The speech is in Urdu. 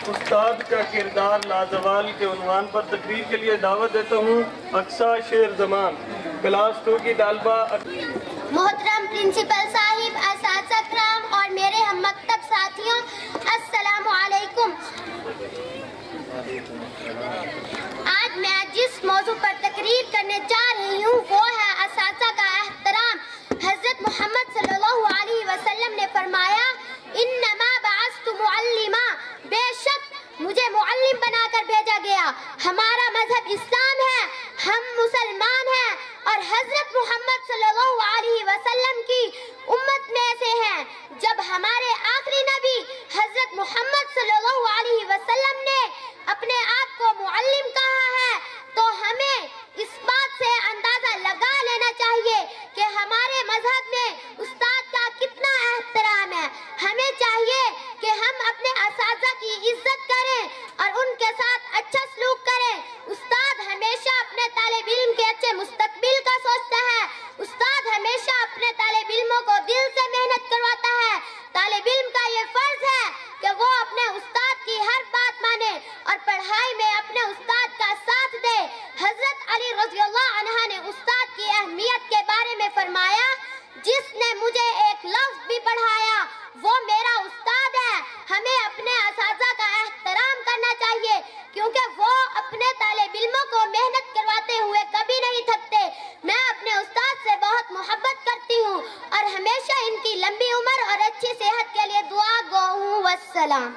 استاد کا کردار لازوال کے عنوان پر تقریر کے لیے دعوت دیتا ہوں اقصیٰ شیر زمان کلاس 2 کی طالبہ۔ محترم پرنسپل صاحب، اساتذہ کرام اور میرے ہم مکتب ساتھیوں، السلام علیکم۔ آج میں جس موضوع پر تقریر کرنے جا رہی ہوں وہ ہے اساتذہ کا احترام۔ حضرت محمد صلی اللہ علیہ وسلم نے فرمایا، انما بعثت معلما، بے شک مجھے معلم بنا کر بھیجا گیا۔ ہمارا مذہب اسلام ہے، ہم مسلمان ہیں اور حضرت محمد صلی اللہ علیہ وسلم کی امت میں سے ہیں۔ جب ہمارے آخری نبی حضرت محمد صلی اللہ علیہ وسلم نے اپنے آپ کو معلم کہا ہے تو ہمیں اس بات سے اندازہ لگا لینا چاہیے کہ ہمارے مذہب میں استاد کا کتنا احترام ہے۔ ہمیں چاہیے کہ ہم اپنے اساتذہ کی عزت کریں اور ان کے ساتھ اچھا سلوک کریں۔ استاد ہمیشہ اپنے طالب علم کے اچھے مستقبل کا سوچتا ہے۔ استاد ہمیشہ اپنے طالب علموں کو دل سے محنت کرواتا ہے۔ طالب علم کا یہ فرض ہے کہ وہ اپنے استاد کی ہر بات مانے اور پڑھائی میں اپنے استاد کا ساتھ دے۔ حضرت علی رضی اللہ عنہ نے استاد کی اہمیت کے بارے میں فرمایا، جس نے مجھے ایک لفظ بھی پڑھایا وہ میرا استاد ہے۔ ہمیں اپنے اساتذہ کا احترام کرنا چاہیے کیونکہ وہ اپنے طالب علموں کو محنت کرواتے ہوئے کبھی نہیں تھکتے۔ میں اپنے استاد سے بہت محبت کرتی ہوں اور ہمیشہ ان کی لمبی عمر اور اچھی صحت کے لیے دعا گو ہوں۔ والسلام۔